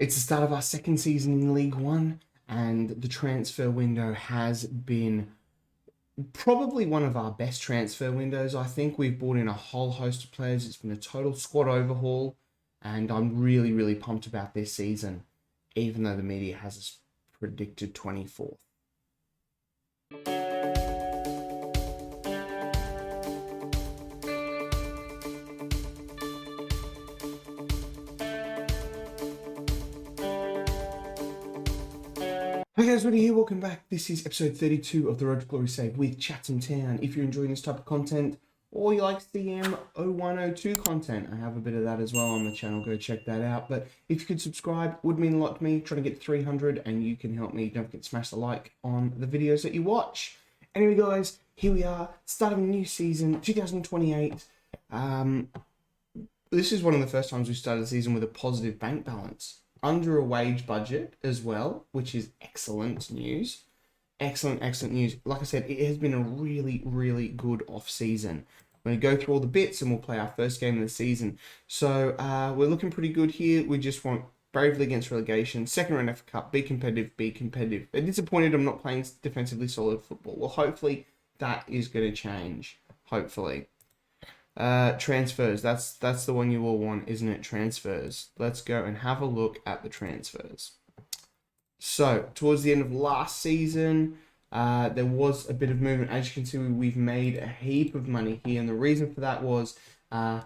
It's the start of our second season in League One, and the transfer window has been probably one of our best transfer windows. I think we've brought in a whole host of players. It's been a total squad overhaul, and I'm really, really pumped about this season, even though the media has us predicted 24th. Hey guys, Woody here, welcome back. This is episode 32 of the Road to Glory Save with Chatham Town. If you're enjoying this type of content, or you like CM0102 content, I have a bit of that as well on the channel, go check that out. But if you could subscribe, would mean a lot to me, trying to get 300, and you can help me. Don't forget to smash the like on the videos that you watch. Anyway guys, here we are, start of a new season, 2028. This is one of the first times we started the season with a positive bank balance. Under a wage budget as well, which is excellent news. Excellent news. Like I said, it has been a really, really good off-season. We're going to go through all the bits and we'll play our first game of the season. So we're looking pretty good here. We just want bravely against relegation. Second round FA Cup, be competitive, be competitive. They're disappointed I'm not playing defensively solid football. Well, hopefully that is going to change. Hopefully. Transfers, that's the one you all want, isn't it? Transfers. Let's go and have a look at the transfers. So towards the end of last season, there was a bit of movement. As you can see, we've made a heap of money here, and the reason for that was Awudu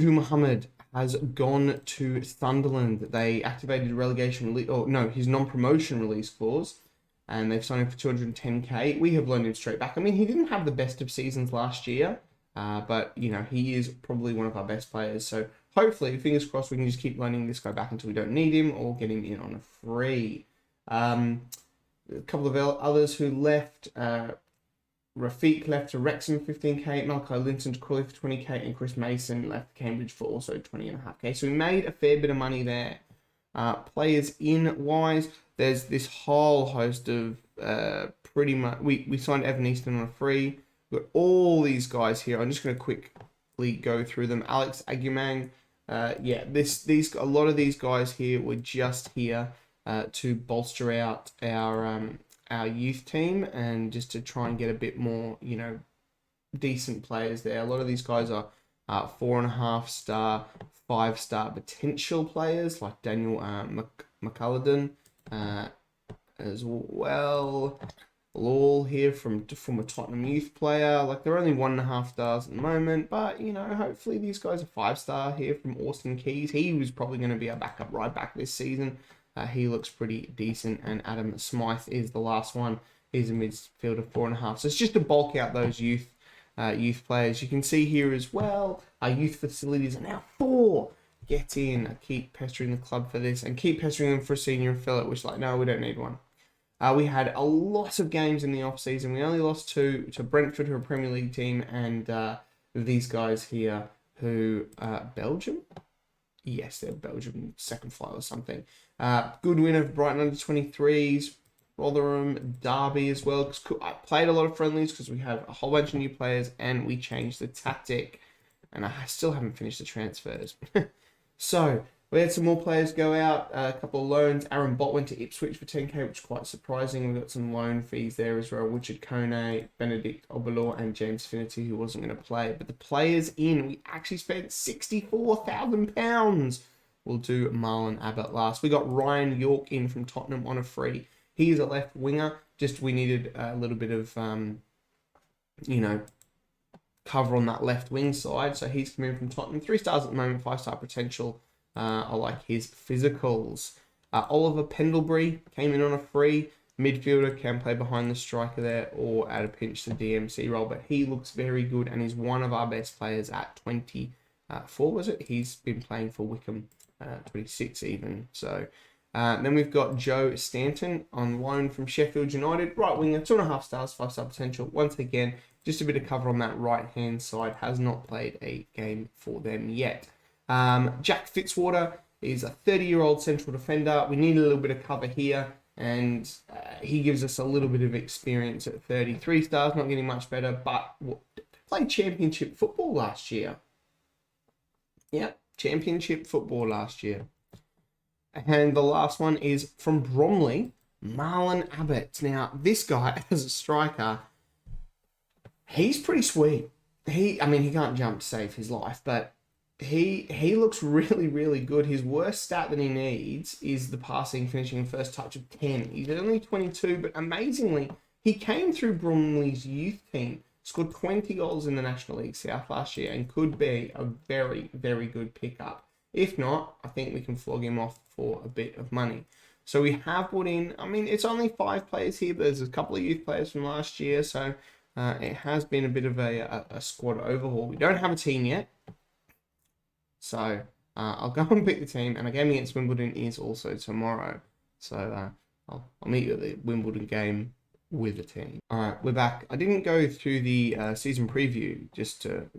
Muhammad has gone to Sunderland. They activated a relegation his non-promotion release clause, and they've signed him for 210k. We have loaned him straight back. I mean, he didn't have the best of seasons last year, but, you know, he is probably one of our best players. So hopefully, fingers crossed, we can just keep loaning this guy back until we don't need him or get him in on a free. A couple of others who left. Rafiq left to Wrexham 15k, Malachi Linton to Crawley for 20k, and Chris Mason left to Cambridge for also 20.5k. So we made a fair bit of money there. Players in wise, there's this whole host of pretty much. We signed Evan Easton on a free. We've got all these guys here. I'm just going to quickly go through them. Alex Agumang, a lot of these guys here were just here to bolster out our youth team and just to try and get a bit more, decent players there. A lot of these guys are 4.5 star, 5-star potential players like Daniel McCulloden as well. Lawal here from a Tottenham youth player. Like, they're only 1.5 stars at the moment, but hopefully these guys are 5-star here from Austin Keys. He was probably going to be our backup right back this season. He looks pretty decent, and Adam Smythe is the last one. He's a midfielder 4.5. So it's just to bulk out those youth players. You can see here as well, our youth facilities are now 4. Get in. I keep pestering the club for this and keep pestering them for a senior affiliate, which, no, we don't need one. We had a lot of games in the off-season. We only lost 2 to Brentford, who are a Premier League team, and these guys here who, Belgium? Yes, they're Belgium, second flight or something. Good win of Brighton under 23s, Rotherham, Derby as well. I played a lot of friendlies because we have a whole bunch of new players and we changed the tactic. And I still haven't finished the transfers. So, we had some more players go out, a couple of loans. Aaron Bott went to Ipswich for 10k, which is quite surprising. We've got some loan fees there as well. Richard Kone, Benedict Obalor, and James Finity, who wasn't going to play. But the players in, we actually spent £64,000. We'll do Marlon Abbott last. We got Ryan York in from Tottenham on a free. He is a left winger. Just we needed a little bit of, cover on that left wing side. So he's coming in from Tottenham. 3 stars at the moment, 5-star potential. I like his physicals. Oliver Pendlebury came in on a free. Midfielder, can play behind the striker there or at a pinch the DMC role. But he looks very good and is one of our best players at 24, was it? He's been playing for Wickham, 26 even. So then we've got Joe Stanton on loan from Sheffield United. Right winger, 2.5 stars, 5-star potential. Once again, just a bit of cover on that right-hand side. Has not played a game for them yet. Jack Fitzwater is a 30-year-old central defender. We need a little bit of cover here, and he gives us a little bit of experience at 33 stars. Not getting much better, but played championship football last year. Yep, championship football last year. And the last one is from Bromley, Marlon Abbott. Now, this guy, as a striker, he's pretty sweet. He can't jump to save his life, but he looks really, really good. His worst stat that he needs is the passing, finishing, first touch of 10. He's only 22, but amazingly, he came through Bromley's youth team, scored 20 goals in the National League South last year, and could be a very, very good pickup. If not, I think we can flog him off for a bit of money. So we have brought in, it's only 5 players here, but there's a couple of youth players from last year, so it has been a bit of a squad overhaul. We don't have a team yet, so I'll go and pick the team, and our game against Wimbledon is also tomorrow. So I'll meet you at the Wimbledon game with a team. All right, we're back. I didn't go through the season preview just to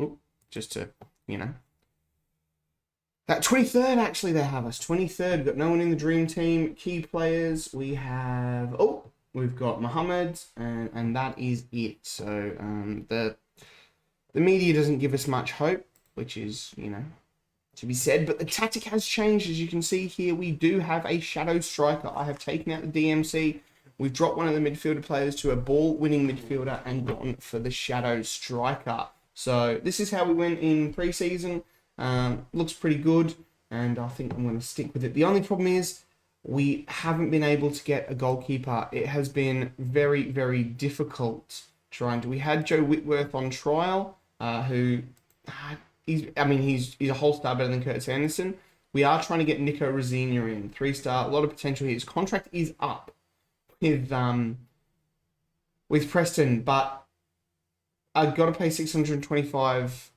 that 23rd, actually, they have us. 23rd, we've got no one in the dream team. Key players, we've got Muhammad, and that is it. So the media doesn't give us much hope, which is, to be said. But the tactic has changed. As you can see here, we do have a shadow striker. I have taken out the DMC. We've dropped one of the midfielder players to a ball-winning midfielder and gone for the shadow striker. So this is how we went in pre-season. Looks pretty good, and I think I'm going to stick with it. The only problem is we haven't been able to get a goalkeeper. It has been very, very difficult trying to. We had Joe Whitworth on trial, who he's a whole star better than Curtis Anderson. We are trying to get Nico Rosina in, 3-star, a lot of potential here. His contract is up with Preston, but I've got to pay 625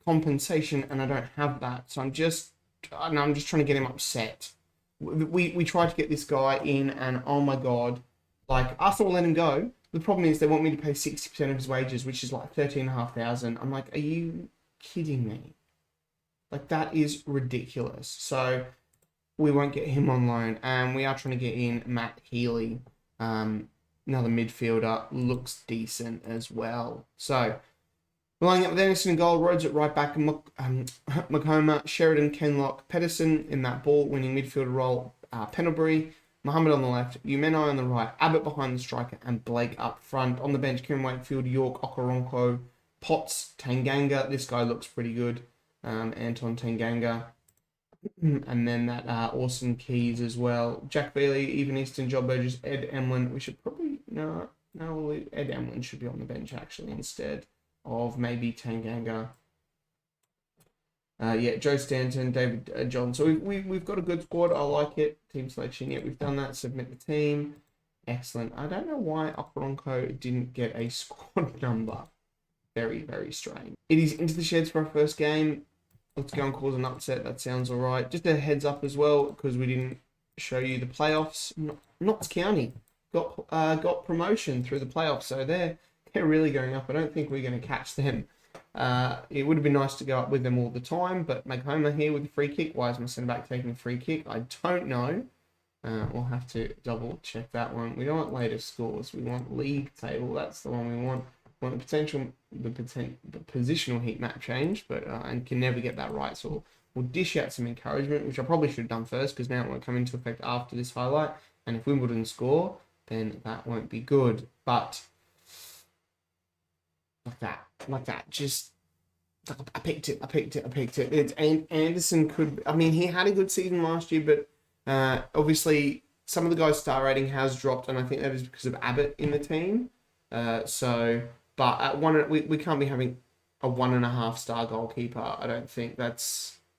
compensation, and I don't have that. So I'm just trying to get him upset. We tried to get this guy in, and oh my god, like, Arsenal will let him go. The problem is they want me to pay 60% of his wages, which is like 13,500. I'm like, are you kidding me? Like, that is ridiculous. So we won't get him on loan, and we are trying to get in Matt Healy, another midfielder, looks decent as well. So we're lining up with Anderson in goal, Rhodes at right back, Macoma, Sheridan, Kenlock, Pedersen in that ball-winning midfielder role, Pendlebury, Muhammad on the left, Umenai on the right, Abbott behind the striker, and Blake up front. On the bench, Kieran Wakefield, York, Okoronkwo, Potts, Tanganga. This guy looks pretty good, Anton Tanganga. And then that Orson Keys as well. Jack Bailey, Even Easton, Job Burgess, Ed Emlyn. We should probably... No, Ed Emlyn should be on the bench, actually, instead of maybe Tanganga. Joe Stanton, David John. So we've got a good squad. I like it. Team selection. Yeah, we've done that. Submit the team. Excellent. I don't know why Okoronkwo didn't get a squad number. Very, very strange. It is into the sheds for our first game. Let's go and cause an upset. That sounds all right. Just a heads up as well, because we didn't show you the playoffs. Notts County got promotion through the playoffs, so they're really going up. I don't think we're going to catch them. It would have been nice to go up with them all the time, but Macoma here with the free kick. Why is my centre back taking a free kick? I don't know. We'll have to double check that one. We don't want latest scores. We want league table. That's the one we want. We want the positional heat map change, but and can never get that right. So we'll dish out some encouragement, which I probably should have done first, because now it won't come into effect after this highlight. And if Wimbledon score, then that won't be good. But like that. Just, I picked it. It's Anderson could, he had a good season last year, but obviously some of the guys' star rating has dropped, and I think that is because of Abbott in the team. But at we can't be having a 1.5 star goalkeeper. I don't think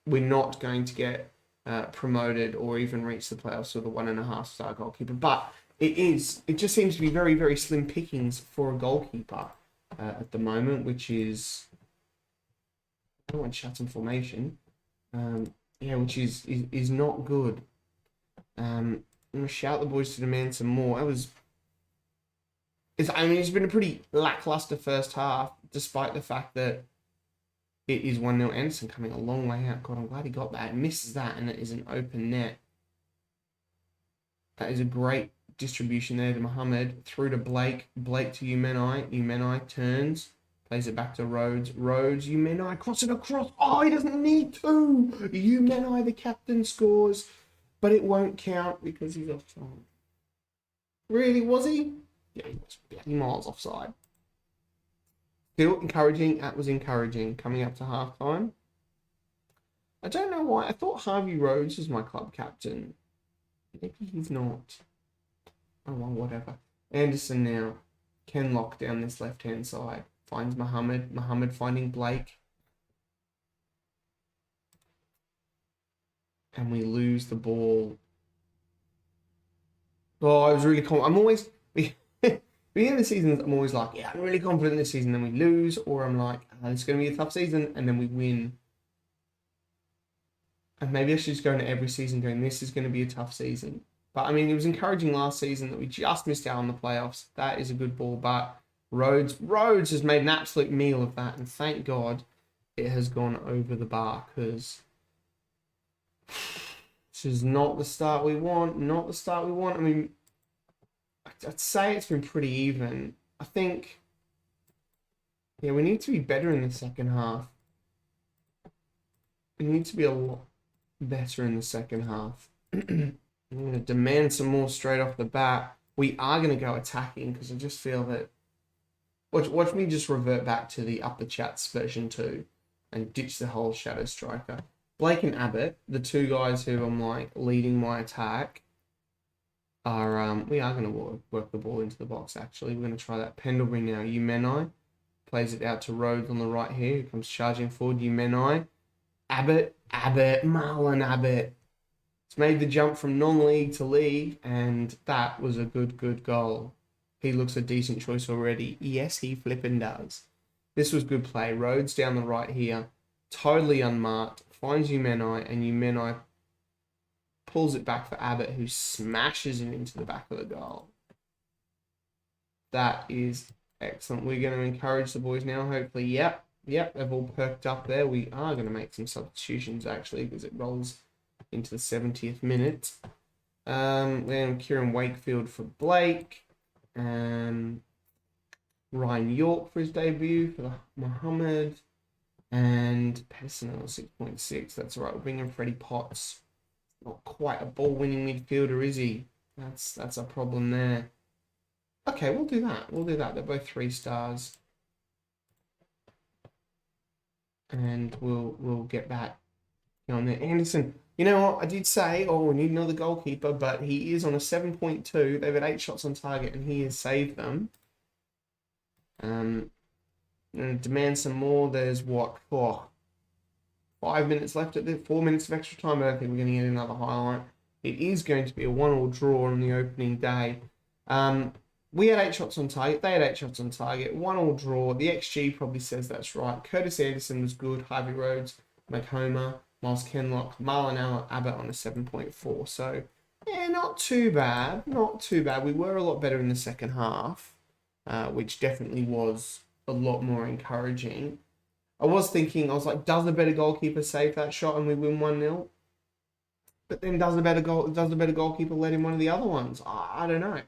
we're not going to get promoted or even reach the playoffs with a 1.5 star goalkeeper. But it just seems to be very, very slim pickings for a goalkeeper at the moment, which is, I don't want Chatham formation, which is not good. I'm gonna shout the boys to demand some more. It's been a pretty lackluster first half, despite the fact that it is 1-0 Anderson coming a long way out. God, I'm glad he got that. Misses that, and it is an open net. That is a great distribution there to Muhammad. Through to Blake. Blake to Umenai. Umenai turns. Plays it back to Rhodes. Rhodes. Umenai. Cross it across. Oh, he doesn't need to. Umenai, the captain, scores. but it won't count because he's offside. Really, was he? Yeah, he was bloody miles offside. Still encouraging. That was encouraging. Coming up to half-time. I don't know why. I thought Harvey Rhodes was my club captain. Maybe he's not. Oh, well, whatever. Anderson now can lock down this left-hand side. Finds Muhammad. Muhammad finding Blake. And we lose the ball. Oh, I was really confident. I'm always... Beginning of the season, I'm always like, yeah, I'm really confident this season. Then we lose. Or I'm like, it's going to be a tough season. And then we win. And maybe I should just go into every season going, this is going to be a tough season. But, I mean, it was encouraging last season that we just missed out on the playoffs. That is a good ball. But Rhodes has made an absolute meal of that. And thank God it has gone over the bar, because this is not the start we want. Not the start we want. I mean, I'd say it's been pretty even. I think, yeah, we need to be better in the second half. We need to be a lot better in the second half. I'm going to demand some more straight off the bat. We are going to go attacking because I just feel that... Watch me just revert back to the Up the Chats version 2 and ditch the whole Shadow Striker. Blake and Abbott, the two guys who I'm like leading my attack, are... we are going to work the ball into the box, actually. We're going to try that. Pendlebury now. Umenai plays it out to Rhodes on the right here. He comes charging forward. Umenai. Abbott, Marlon Abbott. It's made the jump from non-league to league, and that was a good goal. He looks a decent choice already. Yes, he flipping does. This was good play. Rhodes down the right here, totally unmarked, finds Umenai, and Umenai pulls it back for Abbott, who smashes it into the back of the goal. That is excellent. We're going to encourage the boys now, hopefully. Yep, they've all perked up there. We are going to make some substitutions, actually, because it rolls into the 70th minute. Then Kieran Wakefield for Blake. Ryan York for his debut for Muhammad. And Pedersen on 6.6. That's all right. We're bringing Freddie Potts. Not quite a ball-winning midfielder, is he? That's a problem there. Okay, we'll do that. They're both 3 stars. And we'll get back on there. Anderson, you know what? I did say, we need another goalkeeper, but he is on a 7.2. They've had 8 shots on target, and he has saved them. Demand some more. There's what? 5 minutes left at the 4 minutes of extra time. I don't think we're going to get another highlight. It is going to be a 1-1 draw on the opening day. We had 8 shots on target. They had 8 shots on target. 1-1 draw. The XG probably says that's right. Curtis Anderson was good. Harvey Rhodes, McHomer, Miles Kenlock, Marlon Abbott on a 7.4. So, yeah, not too bad. Not too bad. We were a lot better in the second half, which definitely was a lot more encouraging. I was like, does the better goalkeeper save that shot and we win 1-0? But then does the better goalkeeper let in one of the other ones? I don't know.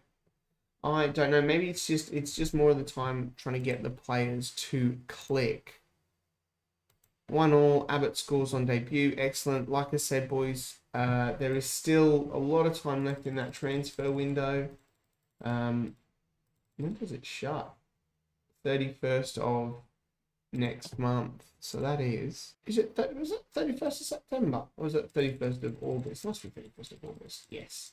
Maybe it's just more of the time trying to get the players to click. 1-1. Abbott scores on debut. Excellent. Like I said, boys, there is still a lot of time left in that transfer window. When does it shut? 31st of next month. So that was it 31st of September? Or was it 31st of August? It must be 31st of August. Yes.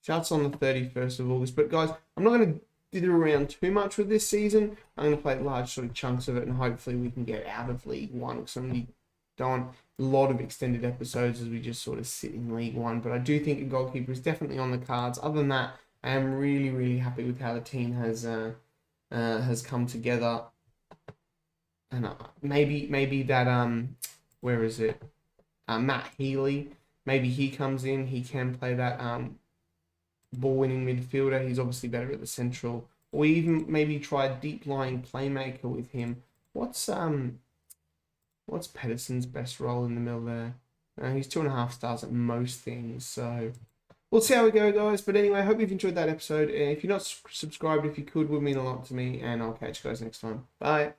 Shuts on the 31st of August. But guys, I'm not going to dither around too much with this season. I'm going to play large sort of chunks of it, and hopefully we can get out of League One, because I'm going to go on a lot of extended episodes as we just sort of sit in League One. But I do think a goalkeeper is definitely on the cards. Other than that, I am really, really happy with how the team has come together. And maybe that where is it? Matt Healy. Maybe he comes in. He can play that ball-winning midfielder. He's obviously better at the central. Or even maybe try a deep-lying playmaker with him. What's Pedersen's best role in the middle there? He's 2.5 stars at most things. So we'll see how we go, guys. But anyway, I hope you've enjoyed that episode. If you're not subscribed, if you could, would mean a lot to me. And I'll catch you guys next time. Bye.